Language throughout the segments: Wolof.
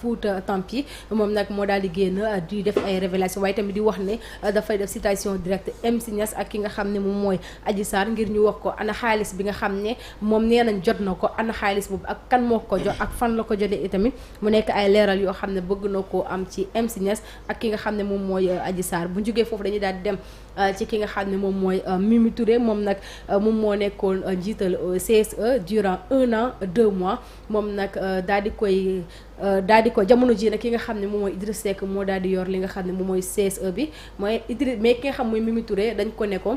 Fouta Tampi moom nag moo daal di génn di def ay révélation waaye tamit di wax ne dafay def citation directe MC Niass ak ki nga xam ne moom mooy Adji Sarr ngir ñu wax ko ana xaalis bi nga xam ne moom nee nañ jot na ko ana xaalis boobu ak kan moo ko jot ak fan la ko jotee itamit mu nekk ay leeral yoo xam ne bëgg na koo am ci MC Niass ak ki nga xam ne moom mooy Adji Sarr bu ñu jógee foofu dañuy daal di dem ci ki nga xam ne moom mooy Mimi Touré moom nag moom moo nekkoon njiital CSE durant 1 an 2 mois moom nag daal di ko jamono ji nag ki nga xam ne moom mooy Idriss Seck moo daal di yor li nga xam ne moom mooy CSE bi mooy Idriss mais ki nga xam mooy Mimi Touré dañ ko ne ko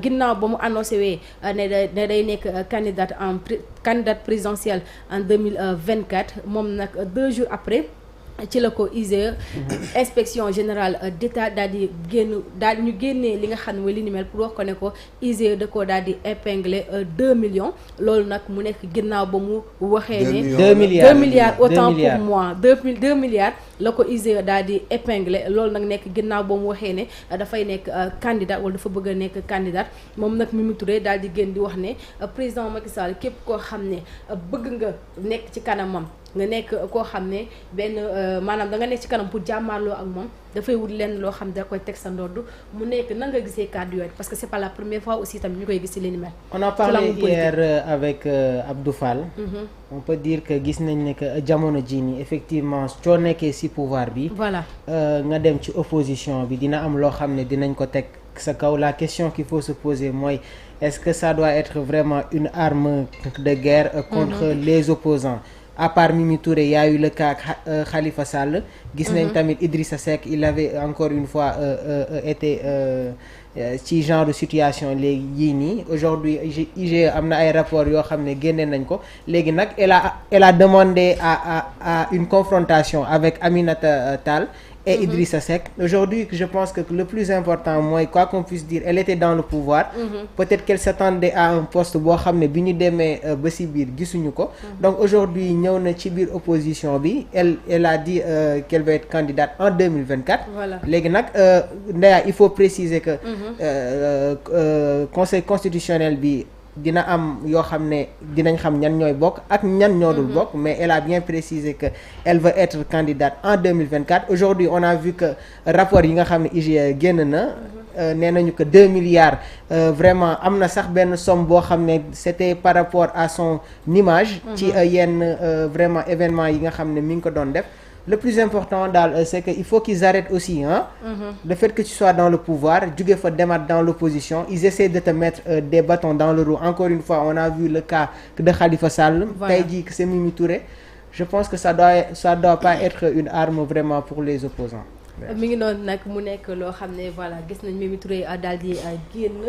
ginnaaw ba mu annoncé wee ne day nekk candidate présidentielle en 2024 moom nag 2 jours après ci la ko IGE inspection générale d'État daal di ñu génnee li nga xam ne mooy li ni mel pour wax ko ne ko IGE da koo daal di épingler 2 millions loolu nag mu nekk ginnaaw ba mu waxee ne 2 milliards autant pour moi 2 milliards la ko IGE daal di épingler loolu nag nekk ginnaaw ba mu waxee ne dafay nekk candidat wala dafa bëgg a nekk candidat moom nag Mimi Touré daal di génn di wax ne président Macky Sall képp koo xam ne bëgg nga nekk ci kanamam nga nekk koo xam ne benn maanaam da nga nekk ci kanam pour jàmmaarloo ak moom dafay wut lenn loo xam da koy teg sa ndodd mu nekk na nga gisee kàddu yooyu parce que c'est pas la première fois aussi tamit ñu koy gis ci li ni mel. On a parlé hier avec Abdou Fall. On peut dire que gis nañ ne que jamono jii nii effectivement soo nekkee ci pouvoir bi. Voilà nga dem ci opposition bi dina am loo xam ne dinañ ko teg sa kaw. La question qu'il faut se poser mooy est-ce que ça doit être vraiment une arme de guerre contre les opposants. À part Mimi Touré, il y a eu le cas Khalifa Sall. Gis nañ tamit Idrissa Seck, il avait encore une fois été ci genre de situation léegi yii nii. Aujourd'hui IGE am na ay rapports yoo xam ne génne nañ ko léegi nag elle a demandé à une confrontation avec Aminata Tall et Idrissa Seck. Aujourd'hui, je pense que le plus important mooy quoi qu'on puisse dire, elle était dans le pouvoir. Peut-être qu'elle s'attendait à un poste boo xam ne bi ñu demee ba ci biir gisuñu ko. Donc aujourd'hui ñëw na ci biir opposition bi elle a dit qu'elle va être candidate en 2024. Voilà. Léegi nag Ndeya il faut préciser que conseil constitutionnel bi dina am yoo xam ne dinañ xam ñan ñooy bokk ak ñan ñoo dul bokk, mais elle a bien précisé que elle veut être candidate en 2024. Aujourd'hui on a vu que rapport yi nga xam ne IGE génn na nee nañu que 2 milliards vraiment am na sax benn somme boo xam ne c'était par rapport à son image ci yenn vraiment événement yi nga xam ne mi ngi ko doon def. Le plus important daal c'est que il faut qu'ils arrêtent aussi le fait que tu sois dans le pouvoir jóge fa demaat dans l'opposition, ils essaient de te mettre des bâtons dans le roue. Encore une fois on a vu le cas de Khalifa Sall. Tey jii que c'est Mimi Touré. Je pense que ça doit pas être une arme vraiment pour les opposants. mi ngi noonu nag mu nekk loo xam ne voilà gis nañ Mimi Touré daal di génn.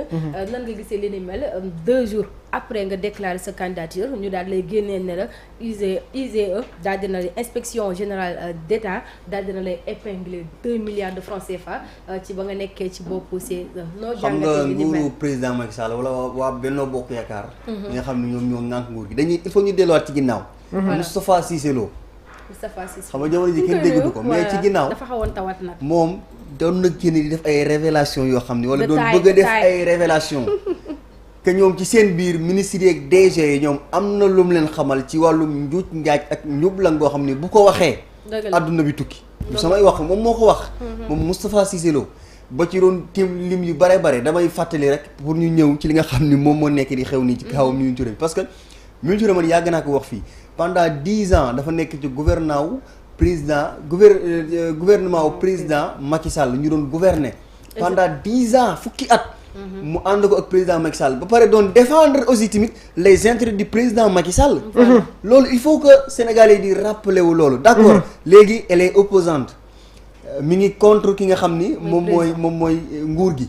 nan nga gisee li ni mel 2 jours après nga déclarer sa candidature ñu daal lay génnee ne la IGE daal dina lay inspection générale d'État daal dina lay épingler 2 milliards de francs CFA ci ba nga nekkee ci boppu CSE. noo jàngatee li ni mel xam nga nguuru président Macky Sall wala waa Benno Bokk Yaakaar. ñi nga xam ne ñoom ñoo ŋànk nguur gi dañuy il faut ñu delluwaat ci ginnaaw. Moustapha Cissé Lo. xam nga jamono ji kenn déggudu ko mais ci ginnaaw dafa xawoon tawat nag moom doon na génn di def ay révélation yoo xam ne wala doon bëgg a def ay révélation que ñoom ci seen biir ministres yi ak DG yi ñoom am na lu mu leen xamal ci wàllum njuuj njaaj ak njublan goo xam ne bu ko waxee adduna bi tukki bu samay wax moom moo ko wax moom Moustapha Cissé Lo ba ci doon tim lim yu bare damay fàttali rek pour ñu ñëw ci li nga xam ni moom moo nekk di xew nii ci kawam Mimi Touré parce que Mimi Touré man yàgg naa ko wax fii pendant 10 ans dafa nekk ci gouvernement wu président Macky Sall ñu doon gouverner pendant 10 ans fukki at mu ànd ko ak président Macky Sall ba pare doon défendre aussi tamit les intérêts du président Macky Sall loolu il faut que Sénégalais di rappeler wu loolu d'accord léegi elle est opposante mi ngi contre ki nga xam ni moom mooy nguur gi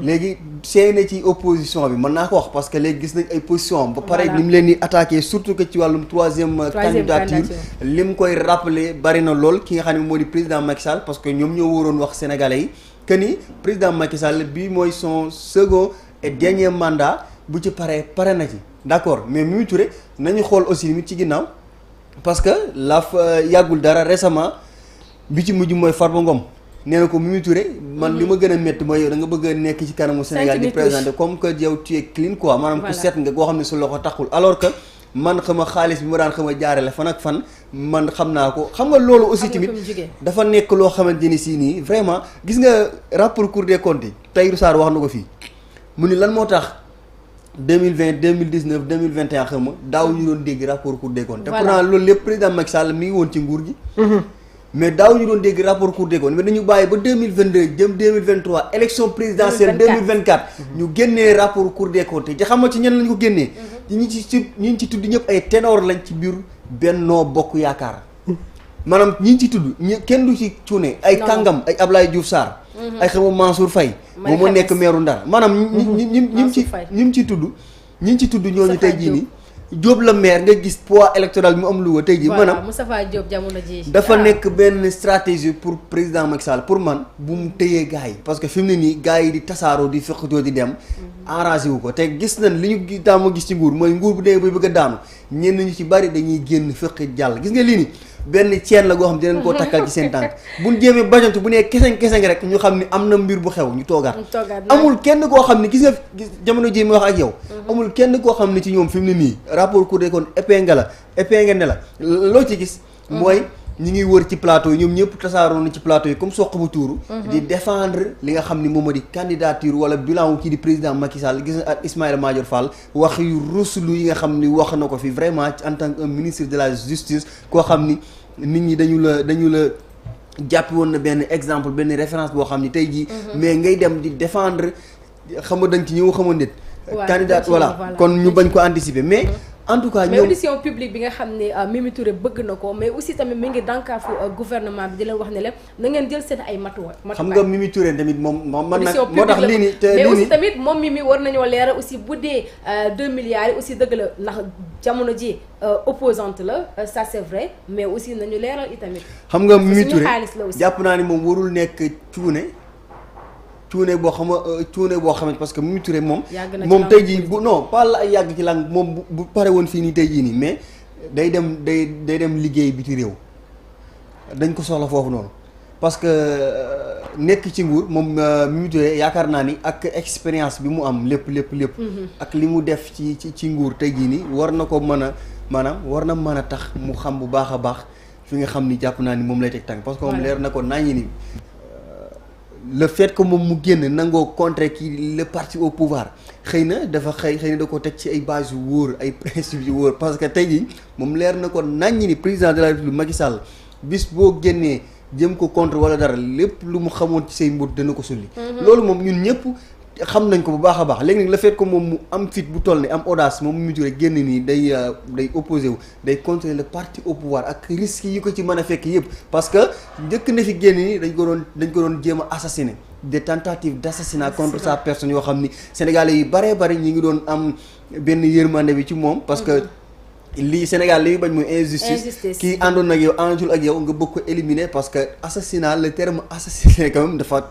léegi seene ci opposition bi mën naa ko wax parce que léegi gis nañ ay position ba pare ni mu leen di attaquer surtout que ci wàllum troisième candidature li mu koy rappeler bari na lool ki nga xam ne moo di président Macky Sall parce que ñoom ñoo waroon wax sénégalais yi que ni président Macky Sall bii mooy son second et dernier mandat bu ci pare na ci d'accord mais Mimi Touré nañu xool aussi mi ci ginnaaw parce que la yàggul dara récemment bi ci mujj mooy Farba Ngom nee na ko Mimi Touré man li ma gën a métti mooy yow da nga bëgg a nekk ci kanamu Sénégal di présenter comme que yow tu es clean quoi maanaam ku set nga koo xam ne su loxo taxul alors que man xama xaalis bi ma daan xama jaarale fan ak fan man xam naa ko xam nga loolu aussi tamit dafa nekk loo xamante ni si nii vraiment gis nga rapport Cour des comptes yi Tahirou Sarr wax na ko fii mu ni lan moo tax 2020 2019 2021 xam nga daaw ñu doon dégg rapport Cour des comptes te pourtant loolu lépp président Macky Sall mi ngi woon ci nguur gi mais daaw ñu doon dégg rapport Cour des comptes mais dañu bàyyi ba 2022 jëm 2023 élection présidentielle 2024 ñu génnee rapport Cour des comptes te xam nga ci ñen lañu ko génnee ñi ci tudd ñëpp ay ténor lañ ci biir Benno Bokk Yaakaar maanaam ñi ci tudd kenn du ci cuune ay kàngam ay Ablaye Diouf Sarr ay xam Mansour Faye moom moo nekk meeru Ndar maanaam ñi ci tudd ñooñu tey jii nii Diop la maire nga gis poids électoral bi mu am Louga tey jii maanaam Moustapha Diop jamono ji dafa nekk benn stratégie pour président Macky Sall pour man bu mu téyee gars yi parce que fi mu ne nii gars yi di tasaaroo di feqatoo di dem arrangé wu ko te gis nañ li ñu taamu gis ci nguur mooy nguur bu dee bay bëgg a daanu ñenn ñu ci bari dañuy génn feq jàll gis nga lii ni benn ceen la goo xam dinañ koo takkal ci seen tànk buñ jéemee bajantu bu nee keseng rek ñu xam ni am na mbir bu xew ñu toogaat amul kenn koo xam ni gis nga jamono ji mi wax ak yow amul kenn koo xam ni ci ñoom fi mu ne nii rapport Cour des comptes épingle ne la loo ci gis mooy ñi ngi wër ci plateau yi ñoom ñëpp tasaaroo na ci plateau yi comme soq bu tuuru di défendre li nga xam ni moom moo di candidature wala bilan wu kii di président Macky Sall gis nga ak Ismaïla Madior Fall wax yu ruslu yi nga xam ni wax na ko fi vraiment en tant que ministre de la justice koo xam ni nit ñi dañu la jàppi woon na benn exemple benn référence boo xam ni tey jii mais ngay dem di défendre xam nga dañ ci ñëw xamoon nit candidat voilà kon ñu bañ ko anticiper mais en tout cas mais audition publique bi nga xam ne Mimi Touré bëgg na ko mais aussi tamit mi ngi dànkaafu gouvernement bi di leen wax ne leen na ngeen jël seen ay matuwaay xam nga Mimi Touré tamit moom man nag moo tax lii nii te mais aussi tamit moom Mimi war nañoo leeral aussi bu dee 2 milliards yi aussi dëgg la ndax jamono ji opposante la ça c'est vrai mais aussi nañu leeral itamit xam nga Mimi Touré jàpp naa ni moom warul nekk cuune boo xamante parce que Mimi Touré moom tey jii bu non pas la ay yàgg ci lang moom bu pare woon fii nii tey jii nii mais day dem liggéey biti réew dañ ko soxla foofu noonu parce que nekk ci nguur moom Mimi Touré yaakaar naa ni ak expérience bi mu am lépp ak li mu def ci nguur tey jii nii war na ko mën a maanaam war na mën a tax mu xam bu baax a baax fi nga xam ni jàpp naa ni moom lay teg tànk parce que moom leer na ko naa ñi ni le fait que moom mu génn nangoo contrer kii le parti au pouvoir xëy na da ko teg ci ay base yu wóor ay principes yu wóor parce que tey jii moom leer na ko naññi ni président de la République Macky Sall bis boo génnee jëm ko contre wala dara lépp lu mu xamoon ci say mbir dana ko sulli loolu moom ñun ñëpp xam nañ ko bu baax a baax léegi nag le fait que moom mu am fit bu toll ni am audace moom mu juree génn nii day opposé wu day contrer le parti au pouvoir ak risques yi ko ci mën a fekk yëpp parce que njëkk na fi génn nii dañ ko doon jéem a assassiner des tentatives d'assassinat contre sa personne yoo xam ni sénégalais yi baree bari ñi ngi doon am benn yërmande bi ci moom parce que lii Sénégal li bañ mooy injustice kii àndoon ak yow àndul ak yow nga bëgg ko éliminer parce que assassinat le terme assassiné quand même dafa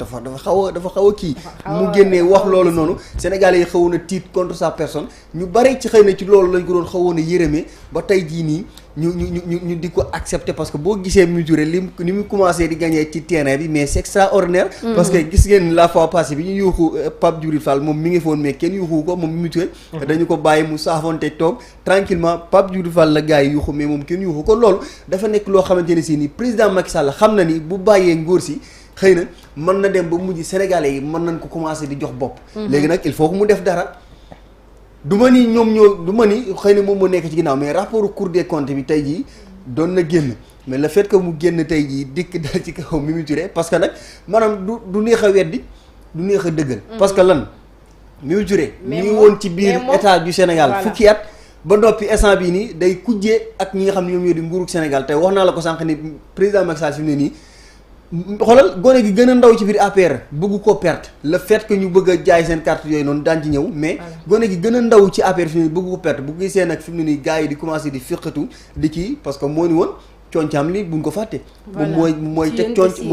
xaw a kii mu génnee wax loolu noonu Sénégalais yi xawoon a tiit contre sa personne ñu bari ci xëy na ci loolu lañ ko doon xawoon a yërëmee ba tey jii nii ñu di ko accepter parce que boo gisee Mimi Touré ni mu commencé di gagner ci terrain bi mais c'est extraordinaire parce que gis ngeen la fois passée bi ñu yuuxu Pape Djibril Fall moom mi ngi foon mais kenn yuuxu ko moom Mimi Touré dañu ko bàyyi mu saafonte toog tranquillement Pape Djibril Fall la gars yi yuuxu mais moom kenn yuuxu ko loolu dafa nekk loo xamante ne si ni président Macky Sall xam na ni bu bàyyee ngóor si xëy na mën na dem ba mujj Sénégalais yi mën nañ ko commencé di jox bopp léegi nag il faut que mu def dara du ma ni xëy na moom moo nekk ci ginnaaw mais rapport Cour des comptes bi tey jii doon na génn mais le fait que mu génn tey jii dikk dal ci kaw Mimi Touré parce que nag maanaam du neex a weddi du neex a dëggal parce que lan Mimi Touré ñu ngi woon ci biir état du Sénégal fukki at ba noppi instant bii nii day kujjee ak ñi nga xam ne ñoom ñoo di nguurug Sénégal tey wax naa la ko sànq ni président Macky Sall fi mu ne nii xoolal gone gi gën a ndaw ci biir APR bëgg ko perte le fait que ñu bëgg a jaay seen carte yooyu noonu daan ci ñëw mais gone gi gën a ndaw ci APR fi mu ne bëgg ko perte bu gisee nag fi mu ne nii gars yi di commencé di fiqatu di kii parce que moo ni woon cooncaam li buñ ko fàtte moom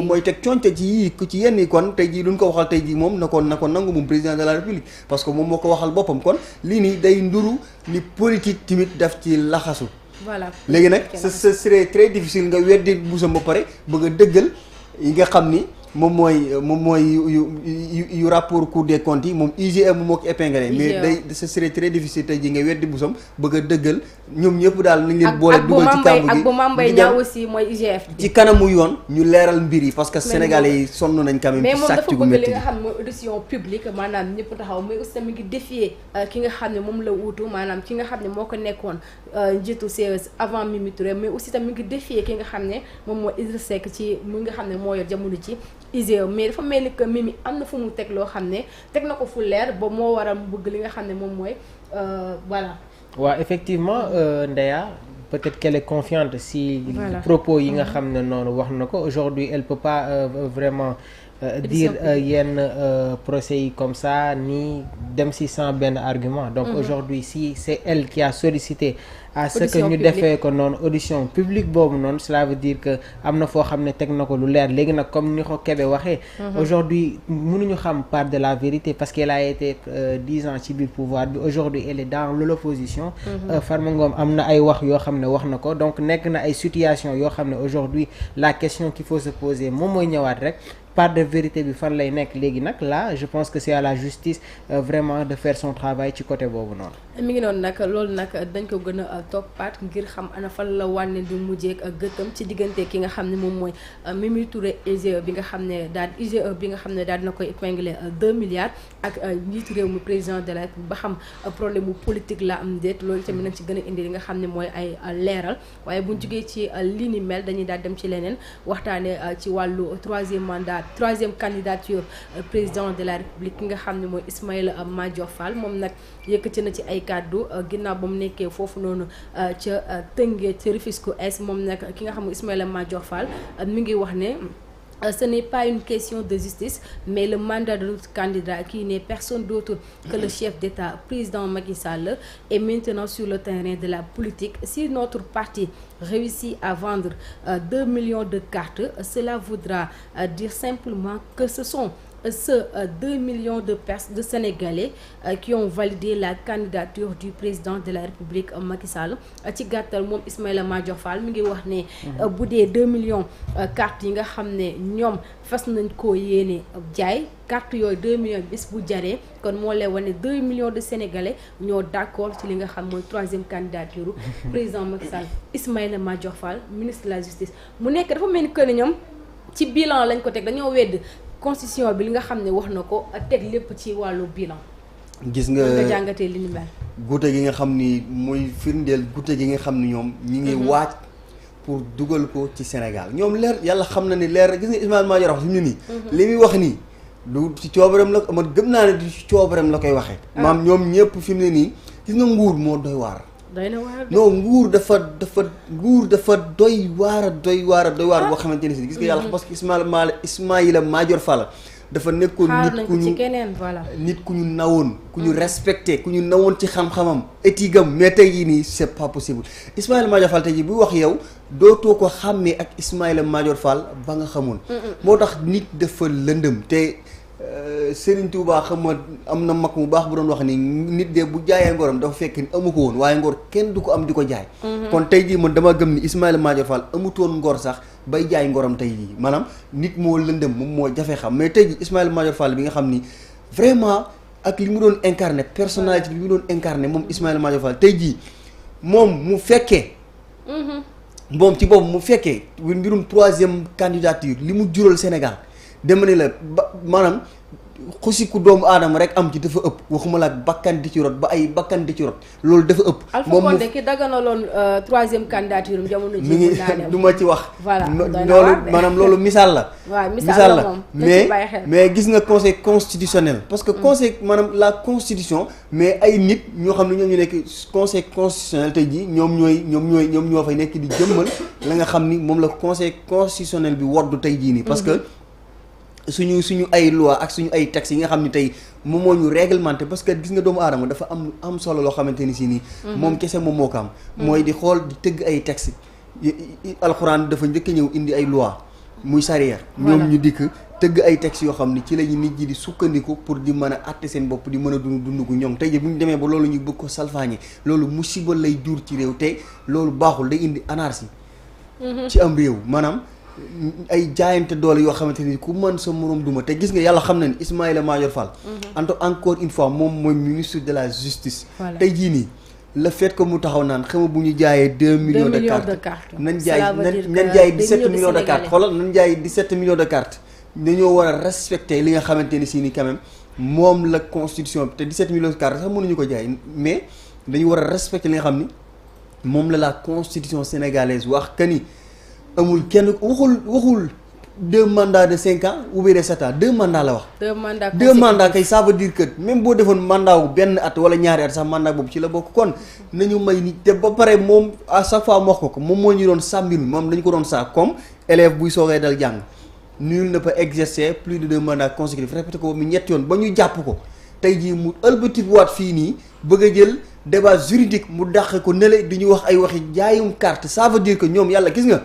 mooy teg coonte ci yenn yi kon tey jii luñ ko waxal tey jii moom na ko nangu moom président de la République parce que moom moo ko waxal boppam kon lii nii day nduru ni politique timit daf ci laxasu léegi nag ce serait très difficile nga weddi busam ba pare bëgg a dëggal yi nga xam ni moom mooy yu rapport Cour des comptes yi moom IGE moom moo ko épinglé mais ce serait très difficile tey ji nga weddi busam bëgg a dëggal ñoom ñëpp daal nañ leen boole dugal ci kàmb gi ak bu Mambay ñaaw aussi mooy IGF ci kanamu yoon ñu leeral mbir yi parce que sénégalais yi sonn nañ quand même mais moom dafa bëgg li nga gi xam mooy audition publique maanaam ñëpp taxaw mais aussi tamit ngi défier ki nga xam ne moom la wuutu maanaam ki nga xam ne moo ko nekkoon njiitu CES avant Mimi Touré mais aussi tamit ngi défier ki nga xam ne moom mooy Idrissa Seck ci mu nga xam ne moo yor jamono ci IGE mais dafa mel ni que Mimi am na fu mu teg loo xam ne teg na ko fu leer ba moo waral mu bëgg li nga xam ne moom mooy voilà. waaw effectivement Ndeya peut-être qu'elle est confiante si propos yi nga xam ne noonu wax na ko aujourd'hui elle peut pas vraiment dire yenn procès yi comme ça ni dem si sans benn argument donc aujourd'hui si c'est elle qui a sollicité à ce que ñu defee ko noonu audition publique boobu noonu cela veut dire que am na foo xam ne teg na ko lu leer léegi nag comme ni ko Kébé waxee aujourd'hui mënuñu xam part de la vérité parce qu'elle a été 10 ans ci biir pouvoir bi aujourd'hui elle est dans l'opposition Farba Ngom am na ay wax yoo xam ne wax na ko donc nekk na ay situation yoo xam ne aujourd'hui la question qu'il faut se poser moom mooy ñëwaat rek part de vérité bi fan lay nekk léegi nag là je pense que c'est à la justice vraiment de faire son travail ci côté boobu noonu. mi ngi noonu nag loolu nag dañ ko gën a toppaat ngir xam ana fan la wànne di mujjee ak gëttam ci diggante ki nga xam ne moom mooy Mimi Touré IGE bi nga xam ne daal dina koy épinglé 2 milliards ak njiitu réew mi président de la République ba xam problème mu politique la am déet loolu tamit nañ ci gën a indi li nga xam ne mooy ay leeral waaye buñ jógee ci li ni mel dañuy daal dem ci leneen waxtaane ci wàllu troisième candidature président de la République ki nga xam ne mooy Ismaïla Madior Fall moom nag yëkkati na ci ay kàddu ginnaaw ba mu nekkee foofu noonu ca Tëngéej ca Rufisque Est moom nag ki nga xam ne Ismaïla Madior Fall mi ngi wax ne ce n'est pas une question de justice mais le mandat de notre candidat qui n'est personne d'autre que le chef d'État président Macky Sall est maintenant sur le terrain de la politique. Si notre parti réussit à vendre 2 millions de cartes, cela voudra dire simplement que ce sont 2 millions de Sénégalais qui ont validé la candidature du président de la République Macky Sall. Ci gàttal moom Ismaïla Madior Fall mi ngi wax ne bu dee 2 millions cartes yi nga xam ne ñoom fas nañ koo yéene jaay carte yooyu 2 millions bis bu jaree kon moo lay wane 2 millions de Sénégalais ñoo d'accord ci li nga xam mooy troisième candidature président Macky Sall. Ismaïla Madior Fall ministre de la justice mu nekk dafa mel ni que ñoom ci bilan lañ ko teg dañoo wedd constitution bi li nga xam ne wax na ko teg lépp ci wàllu bilan. gis nga jàngatee li ni mel. guute gi nga xam ni muy firndeel guute gi nga xam ni ñoom ñi ngi waaj pour dugal ko ci Sénégal ñoom leer yàlla xam na ni leer gis nga Ismaïla Madior wax fi mu ne nii. li muy wax nii du ci coobareem la man gëm naa ne du ci coobareem la koy waxee. maam ñoom ñëpp fi mu ne nii gis nga nguur moo doy waar. non nguur dafa doy waar boo xamante ni si gis nga yàlla parce que Ismaïla Madior Fall dafa nekkoon nit ku ñu nawoon ku ñu respecté ku ñu nawoon ci xam-xamam éthique am mais tey jii nii c'est pas possible Ismaïla Madior Fall tey jii buy wax yow dootoo ko xàmmee ak Ismaïla Madior Fall ba nga xamoon moo tax nit dafa lëndëm te Serigne Touba xam nga am na mag mu baax bu doon wax ni nit de bu jaayee ngoram dafa fekk ni amu ko woon waaye ngor kenn du ko am di ko jaay. kon tey jii man dama gëm ni Ismaïla Madior Fall amutoon ngor sax bay jaay ngoram tey jii maanaam nit moo lëndëm moom moo jafe xam mais tey jii Ismaïla Madior Fall bi nga xam ni vraiment ak li mu doon incarné personnalité bi mu doon incarné moom Ismaïla Madior Fall tey jii moom mu fekkee. moom ci boobu mu fekkee mbirum troisième candidature li mu jural Sénégal. dama ne la ba maanaam xusiku doomu aadama rek am ci dafa ëpp waxuma la ak bakkan di ci rot ba ay bakkan di ci rot loolu dafa ëpp. moom Alpha Condé ki daganaloon troisième candidature am jamono ji. mi ngi du ma ci wax. voilà loolu maanaam loolu misaal la. waaw misaal la moom mais gis nga conseil constitutionnel. parce que conseil maanaam la constitution mais ay nit ñoo xam ne ñoom ñu nekk conseil constitutionnel tey jii ñoom ñoo fay nekk di jëmmal la nga xam ni moom la conseil constitutionnel bi woddu tey jii nii. parce que suñu ay loi ak suñu ay textes yi nga xam ni tey moom moo ñu réglementé parce que gis nga doomu aadama dafa am solo loo xamante ni si nii. moom kese moom moo ko am. mooy di xool di tëgg ay textes alxuraan dafa njëkk a ñëw indi ay loi muy sariya. ñoom ñu dikk tëgg ay textes yoo xam ni ci lañu nit ñi di sukkandiku pour di mën a àtte seen bopp di mën a dund gu ñoom tey jii bu ñu demee ba loolu ñu bëgg ko salfaañe loolu musiba lay jur ci réew te loolu baaxul day indi anarchie. ci am réew maanaam. ay jaayante doole yoo xamante ni ku mën sa moroom duma te gis nga yàlla xam na ni Ismaïla Madior Fall encore une fois moom mooy ministre de la justice tey jii nii le fait que mu taxaw naan xam bu ñu jaayee 2 millions de cartes nañ jaay 17 millions de cartes xoolal nañ jaay 17 millions de cartes dañoo war a respecter li nga xamante ni si ni quand même moom la constitution bi te 17 millions de cartes sax mënuñu ko jaay mais dañu war a respecter li nga xam ni moom la constitution sénégalaise wax que ni amul kenn waxul 2 mandats de 5 ans ou bien de 7 ans 2 mandats la wax. 2 mandats kay ça veut dire que même boo defoon mandat wu benn at wala ñaari at sax mandat boobu ci la bokk kon nañu may ni te ba pare moom à chaque fois mu wax ko moom moo ñu doon sàmmil moom dañu ko doon saa comme élève buy soogee dal jàng nul ne peut exercer plus de 2 mandats consécutifs répété ko mu ñetti yoon ba ñu jàpp ko tey jii mu ëlbatikuwaat fii nii bëgg a jël débat juridique mu dàq ko nele di ñu wax ay waxi jaayum carte ça veut dire que ñoom yàlla gis nga.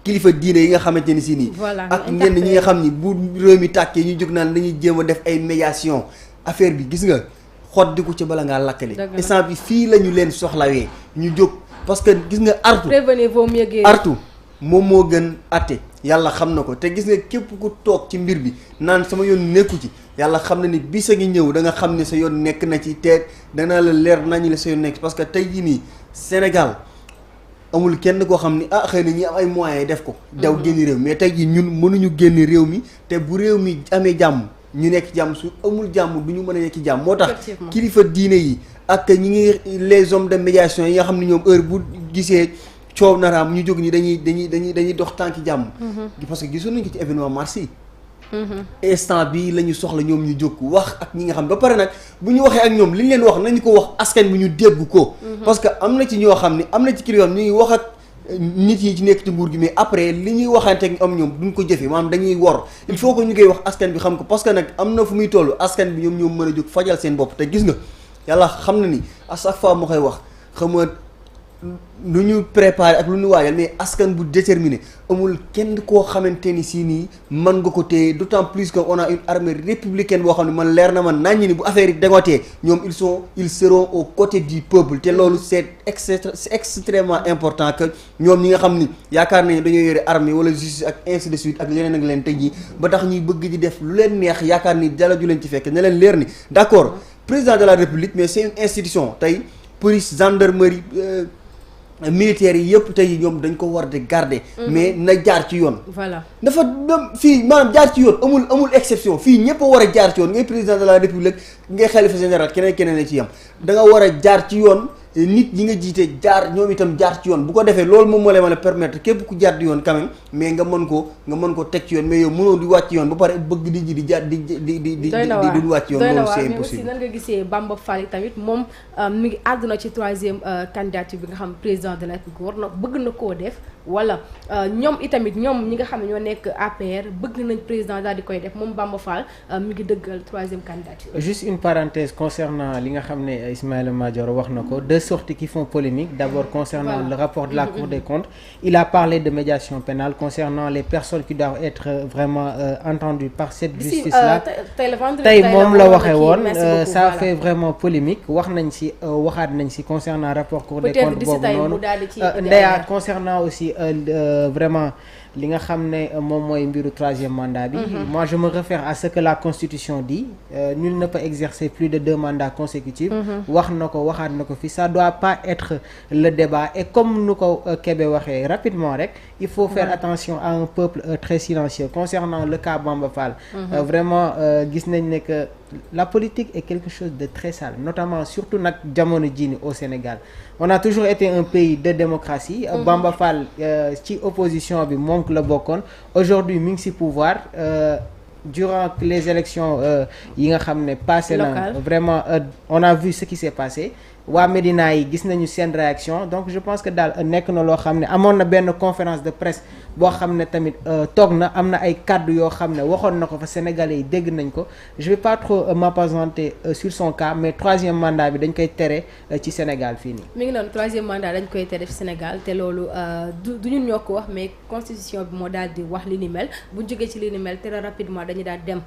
kilifa diine yi nga xamante ni si nii ak ñenn ñi nga xam ni bu réew mi tàkkee ñu jóg naan dañuy jéem a def ay médiation affaire bi gis nga xoddi ko ci bala ngaa lakkale instant bi fii la ñu leen soxlawee ñu jóg parce que gis nga artu moom moo gën atte yàlla xam na ko te gis nga képp ku toog ci mbir bi naan sama yoon nekku ci yàlla xam na ni bis a ngi ñëw da nga xam ne sa yoon nekk na ci te dana la leer nañu la sa yoon nekk parce que tey jii nii Sénégal amul kenn koo xam ni xëy na ñi am ay moyens def ko daw génn réew mais tey jii ñun mënuñu génn réew mi te bu réew mi amee jàmm ñu nekk jàmm su amul jàmm du ñu mën a nekk jàmm moo tax kilifa diine yi ak ñi ngi les hommes de médiation yi nga xam ne ñoom heure bu gisee coow naraam ñu jóg ni dañuy dox tànki jàmm parce que gisoon nañ ko ci événement mars yi instant bi la ñu soxla ñoom ñu jóg wax ak ñi nga xam ba pare nag bu ñu waxee ak ñoom li ñu leen wax nañu ko wax askan bi ñu dégg ko parce que am na ci ñoo xam ne am na ci kilifa ñu ngi wax ak nit yi ci nekk ci nguur gi mais après li ñuy waxante ak am ñoom duñ ko jëfee maanaam dañuy wor il faut que ñu koy wax askan bi xam ko parce que nag am na fu muy toll askan bi ñoom mën a jóg fajal seen bopp te gis nga yàlla xam na ni à chaque fois ma koy wax xam nga lu ñu préparé ak lu ñu waajal mais askan bu déterminé amul kenn koo xamante ni si nii mën nga ko téye d'autant plus que on a une armée républicaine boo xam ne man leer na man naññi ni bu affaire yi dangotee ñoom ils seront aux côtés du peuple te loolu c'est extrêmement important que ñoom ñi nga xam ni yaakaar nañu dañoo yore armée wala justice ak ainsi de suite ak leneen ak leen tey jii ba tax ñuy bëgg di def lu leen neex yaakaar ni dala ju leen ci fekk ne leen leer ni d'accord président de la république mais c'est une institution tey police gendarmerie militaires yi yëpp tey ñoom dañ ko war di garder. mais na jaar ci yoon. voilà dafa fii maanaam jaar ci yoon amul exception fii ñëpp a war a jaar ci yoon ngay président de la république ngay xalifa général keneen la ci yam da nga war a jaar ci yoon nit ñi nga jiite jaar ñoom itam jaar ci yoon bu ko defee loolu moom moo leen mën a permettre képp ku jaar di yoon quand même mais nga mën ko teg ci yoon mais yow mënoo di wàcc yoon ba pare bëgg di ji di jaar di duñ wàcc yoon loolu c'est impossible. mais aussi nan nga gisee Bamba Fall tamit moom mi ngi àdduna ci 3e candidature bi nga xam président de la République war na bëgg na koo def wala ñoom itamit ñoom ñi nga xam ne ñoo nekk APR bëgg nañ président daal di koy def moom Bamba Fall mi ngi dëggal 3e candidature. Juste une parenthèse concernant li nga xam ne Ismaïla Madior wax na ko deux sorties qui font polémique d'abord concernant le rapport de la Cour des comptes il a parlé de médiation pénale concernant les personnes qui doivent être vraiment entendues par cette justice là tey moom la waxee woon ça fait vraiment polémique waxaat nañ ci concernant rapport Cour des comptes boobu noonu Ndeya concernant aussi vraiment li nga xam ne moom mooy mbiru 3e mandat bi moi je me réfère à ce que la constitution dit nul ne peut exercer plus de 2 mandats consécutifs waxaat na ko fi ça doit pas être le débat et comme nu ko Kébé waxee rapidement rek il faut faire attention à un peuple très silencieux concernant le cas Bamba Fall vraiment gis nañ ne que la politique est quelque chose de très sale notamment surtout nag jamono jii au Sénégal on a toujours été un pays de démocratie Bamba Fall ci opposition bi moom la bokkoon aujourd'hui mi ngi ci pouvoir durant les élections yi nga xam ne passé na vraiment on a vu ce qui s'est passé waa Médina yi gis nañu seen réaction donc je pense que daal nekk na loo xam ne amoon na benn conférence de presse boo xam ne tamit toog na am na ay kàddu yoo xam ne waxoon na ko fa sénégalais yi dégg nañ ko je vais pas trop m'appesantir sur son cas mais 3e mandat bi dañ koy tere ci Sénégal fii nii. mi ngi noonu 3e mandat dañ koy tere ci Sénégal te loolu du ñun ñoo ko wax mais constitution bi moo daal di wax li ni mel bu ñu jógee ci li ni mel très rapidement dañuy daal dem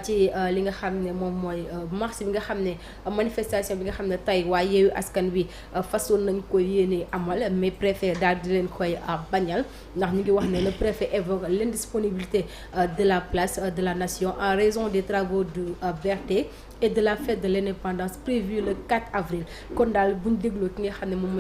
ci li nga xam ne moom mooy marche bi nga xam ne manifestation bi nga xam ne tey waaye Yewwi Askan Wi façon nañ ko yéene amal mais préfet daal di leen koy bañal ndax ñu ngi wax ne le préfet évoque l'indisponibilité de la place de la nation en raison des travaux de BRT et de la fête de l'indépendance prévue le 4 avril kon daal buñ dégloo ki nga xam ne moom mooy